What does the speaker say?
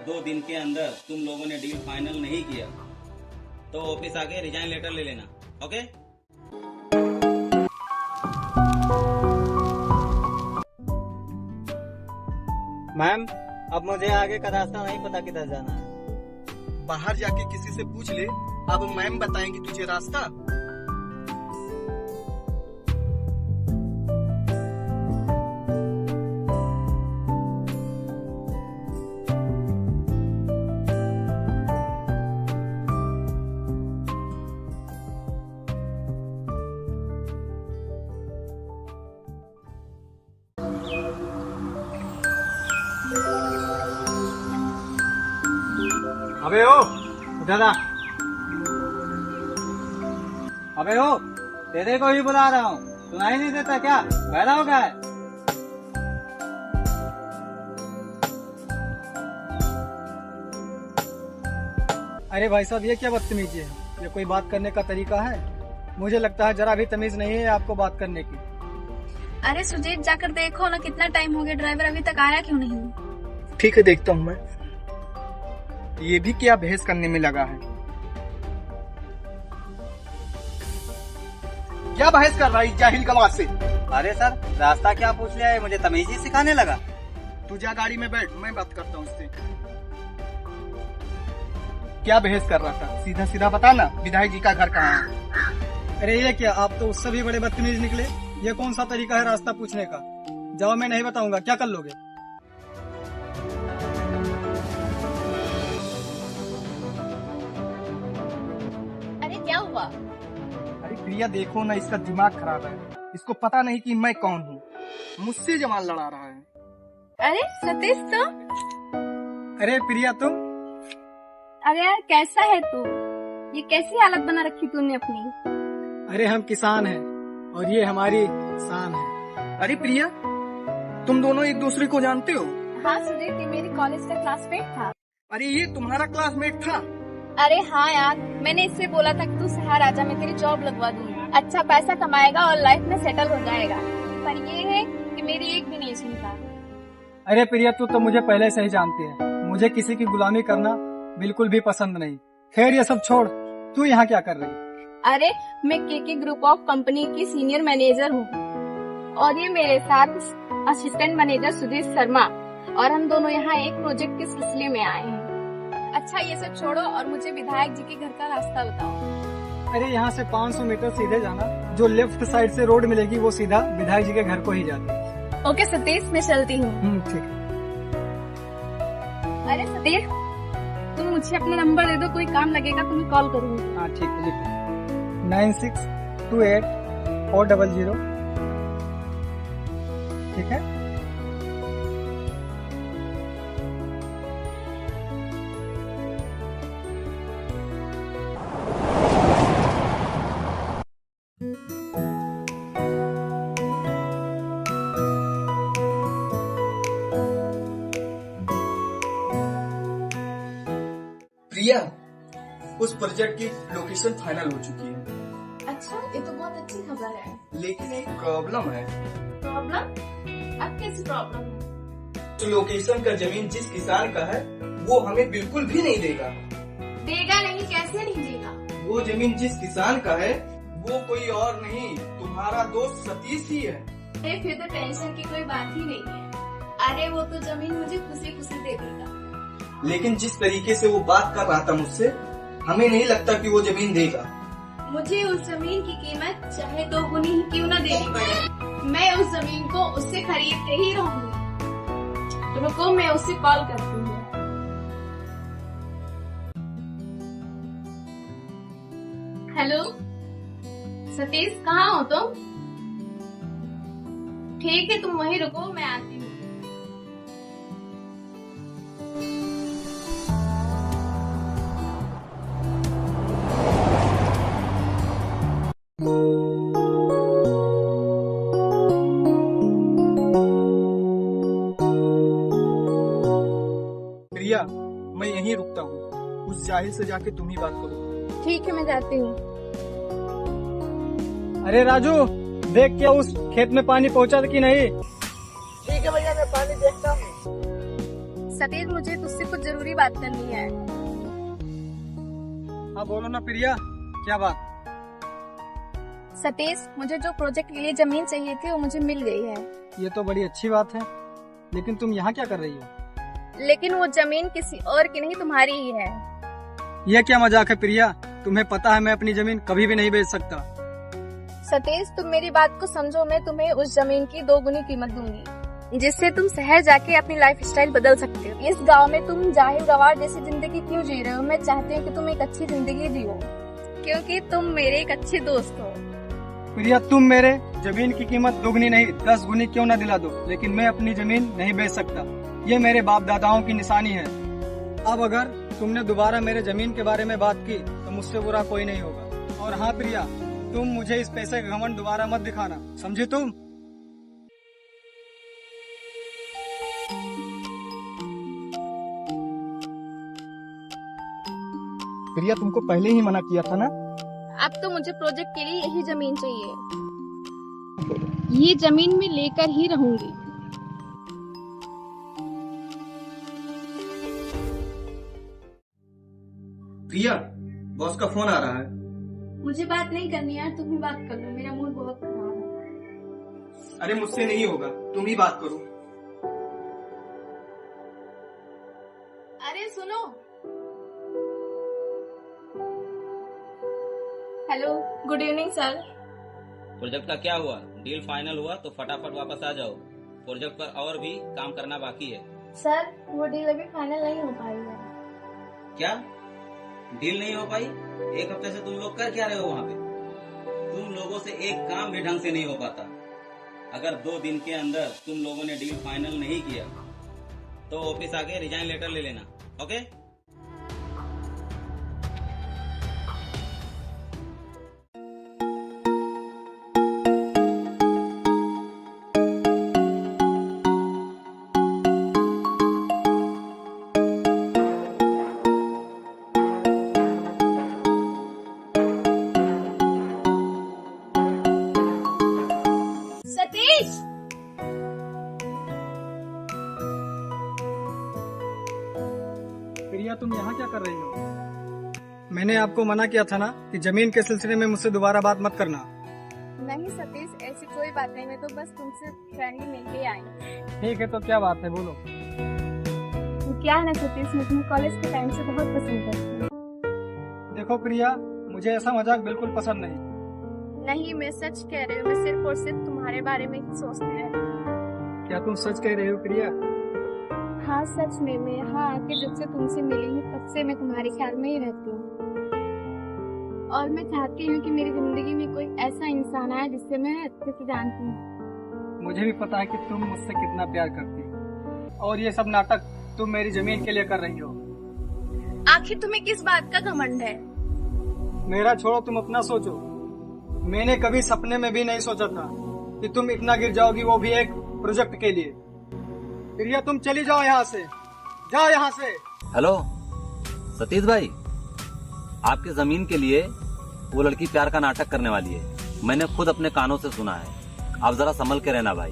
2 दिन के अंदर तुम लोगों ने डील फाइनल नहीं किया तो ऑफिस आके रिजाइन लेटर ले लेना। ओके? मैम, अब मुझे आगे का रास्ता नहीं पता किधर जाना है। बाहर जाके किसी से पूछ ले, अब मैम बताएंगी तुझे रास्ता। अबे ओ, इधर आ। अबे ओ, तेरे को ही बुला रहा हूँ, सुनाई नहीं देता क्या? बहरा हो गया है? अरे भाई साहब, ये क्या बदतमीजी है? ये कोई बात करने का तरीका है? मुझे लगता है जरा भी तमीज नहीं है आपको बात करने की। अरे सुजीत, जाकर देखो ना, कितना टाइम हो गया, ड्राइवर अभी तक आया क्यों नहीं? ठीक है, देखता हूँ मैं। ये भी क्या बहस करने में लगा है? क्या बहस कर रहा है जाहिल गवार से? अरे सर, रास्ता क्या पूछ लिया है? मुझे तमीज ही सिखाने लगा। तू जा गाड़ी में बैठ, मैं बात करता हूँ उससे। क्या बहस कर रहा था? सीधा सीधा बता ना, विधायक जी का घर कहाँ है? अरे ये क्या, आप तो उससे भी बड़े बदतमीज निकले। ये कौन सा तरीका है रास्ता पूछने का? जाओ, मैं नहीं बताऊंगा, क्या कर लोगे? अरे क्या हुआ? अरे प्रिया, देखो ना, इसका दिमाग खराब है। इसको पता नहीं कि मैं कौन हूँ। मुझसे जमाल लड़ा रहा है। अरे सतीश, तुम? अरे प्रिया, तुम? अरे यार, कैसा है तू? ये कैसी हालत बना रखी तूने अपनी? अरे हम किसान हैं और ये हमारी शान है। अरे प्रिया, तुम दोनों एक दूसरे को जानते हो? हाँ सुजीत, ये मेरी कॉलेज का क्लासमेट था। अरे ये तुम्हारा क्लासमेट था? अरे हाँ यार, मैंने इससे बोला था कि तू शहर आजा, मैं तेरी जॉब लगवा दूंगी, अच्छा पैसा कमाएगा और लाइफ में सेटल हो जाएगा। पर ये है कि मेरी एक भी नहीं सुनता। अरे प्रिया, तू तो मुझे पहले से ही जानती है, मुझे किसी की गुलामी करना बिल्कुल भी पसंद नहीं। खैर ये सब छोड़, तू यहाँ क्या कर रही है? अरे मैं के ग्रुप ऑफ कंपनी की सीनियर मैनेजर हूँ और ये मेरे साथ असिस्टेंट मैनेजर सुजीत शर्मा, और हम दोनों यहाँ एक प्रोजेक्ट के सिलसिले में आए हैं। अच्छा ये सब छोड़ो और मुझे विधायक जी के घर का रास्ता बताओ। अरे यहाँ से 500 मीटर सीधे जाना, जो लेफ्ट साइड से रोड मिलेगी वो सीधा विधायक जी के घर को ही जाती है। ओके सतीश, मैं चलती हूँ। ठीक है। अरे सतीश, तुम मुझे अपना नंबर दे दो, कोई काम लगेगा तो मैं कॉल करूँगी। हाँ ठीक है, लिखो 96284000। ठीक है। प्रिया, उस प्रोजेक्ट की लोकेशन फाइनल हो चुकी है। अच्छा, ये तो बहुत अच्छी खबर है। लेकिन एक प्रॉब्लम है। प्रॉब्लम? अब कैसी प्रॉब्लम है? तो लोकेशन का जमीन जिस किसान का है वो हमें बिल्कुल भी नहीं देगा। देगा नहीं? कैसे नहीं देगा? वो जमीन जिस किसान का है वो कोई और नहीं, तुम्हारा दोस्त सतीश ही है। फिर तो टेंशन की कोई बात ही नहीं है। अरे वो तो जमीन मुझे खुशी खुशी दे देगा। लेकिन जिस तरीके से वो बात कर रहा था मुझसे, हमें नहीं लगता कि वो जमीन देगा। मुझे उस जमीन की कीमत चाहे 2 गुनी ही क्यों न देनी पड़े, मैं उस जमीन को उससे खरीद के ही रहूंगी। रुको, मैं उससे कॉल करती हूँ। हेलो सतीश, कहाँ हो तुम? ठीक है, तुम वहीं रुको, मैं आती हूँ। प्रिया, मैं यहीं रुकता हूँ, उस जाहिल से जाके तुम ही बात करो। ठीक है, मैं जाती हूँ। अरे राजू, देख क्या उस खेत में पानी पहुंचा कि नहीं? ठीक है भैया, मैं पानी देखता हूँ। सतीश, मुझे तुझसे कुछ जरूरी बात करनी है। हाँ बोलो ना प्रिया, क्या बात? सतीश, मुझे जो प्रोजेक्ट के लिए जमीन चाहिए थी वो मुझे मिल गई है। ये तो बड़ी अच्छी बात है, लेकिन तुम यहाँ क्या कर रही हो? लेकिन वो जमीन किसी और की नहीं, तुम्हारी ही है। यह क्या मजाक है प्रिया? तुम्हें पता है मैं अपनी जमीन कभी भी नहीं बेच सकता। सतीश, तुम मेरी बात को समझो। मैं तुम्हें उस जमीन की 2 गुनी कीमत दूंगी, जिससे तुम शहर जाके अपनी लाइफ स्टाइल बदल सकते हो। इस गांव में तुम जाहिर गवार जैसी जिंदगी क्यों जी रहे हो? मैं चाहती हूँ कि तुम एक अच्छी जिंदगी जियो, क्योंकि तुम मेरे एक अच्छे दोस्त हो। प्रिया, तुम मेरे जमीन की कीमत 2 गुनी नहीं 10 गुनी क्यों न दिला दो, लेकिन मैं अपनी जमीन नहीं बेच सकता। ये मेरे बाप दादाओं की निशानी है। अब अगर तुमने दोबारा मेरे जमीन के बारे में बात की तो मुझसे बुरा कोई नहीं होगा। और हाँ प्रिया, तुम मुझे इस पैसे का घमंड दोबारा मत दिखाना, समझी तुम? प्रिया, तुमको पहले ही मना किया था ना। अब तो मुझे प्रोजेक्ट के लिए यही जमीन चाहिए। ये जमीन मैं लेकर ही रहूंगी। प्रिया, बॉस का फोन आ रहा है। मुझे बात नहीं करनी यार, तुम ही बात कर लो, मेरा मूड बहुत खराब है। अरे मुझसे नहीं होगा, तुम ही बात करो। अरे सुनो। Hello, good evening sir. Project का क्या हुआ? डील फाइनल हुआ तो फटाफट वापस आ जाओ। प्रोजेक्ट पर और भी काम करना बाकी है। सर, वो डील अभी फाइनल नहीं हो पाई है। क्या डील नहीं हो पाई? 1 हफ्ते से तुम लोग कर क्या रहे हो वहाँ पे? तुम लोगों से एक काम भी ढंग से नहीं हो पाता। अगर 2 दिन के अंदर तुम लोगों ने डील फाइनल नहीं किया तो ऑफिस आके रिजाइन लेटर ले लेना, ओके? सतीश! प्रिया, तुम यहाँ क्या कर रही हो? मैंने आपको मना किया था ना कि जमीन के सिलसिले में मुझसे दोबारा बात मत करना। नहीं सतीश, ऐसी कोई बात नहीं, मैं तो बस तुमसे फ्रेंडली मिलके आई। ठीक है, तो क्या बात है, बोलो। वो क्या है ना सतीश, मैं तुम्हें कॉलेज के टाइम से बहुत पसंद करती हूँ। देखो प्रिया, मुझे ऐसा मजाक बिल्कुल पसंद नहीं। नहीं, मैं सच कह रही हूँ। मैं सिर्फ और सिर्फ तुम्हारे बारे में ही सोचती रहती हूँ। क्या तुम सच कह रही हो प्रिया? हाँ सच में, मैं यहाँ आके जब से तुमसे मिली हूँ तब से मैं तुम्हारे ख्याल में ही रहती हूँ। और मैं चाहती हूँ कि मेरी जिंदगी में कोई ऐसा इंसान आए जिससे मैं अच्छे से जानती हूँ। मुझे भी पता है कि तुम मुझसे कितना प्यार करती हो, और ये सब नाटक तुम मेरी जमीन के लिए कर रही हो। आखिर तुम्हें किस बात का घमंड है? मेरा छोड़ो, तुम अपना सोचो। मैंने कभी सपने में भी नहीं सोचा था कि तुम इतना गिर जाओगी, वो भी एक प्रोजेक्ट के लिए। प्रिया, तुम चली जाओ यहाँ से, जाओ यहाँ से। हेलो सतीश भाई, आपकी जमीन के लिए वो लड़की प्यार का नाटक करने वाली है। मैंने खुद अपने कानों से सुना है। आप जरा संभल के रहना भाई।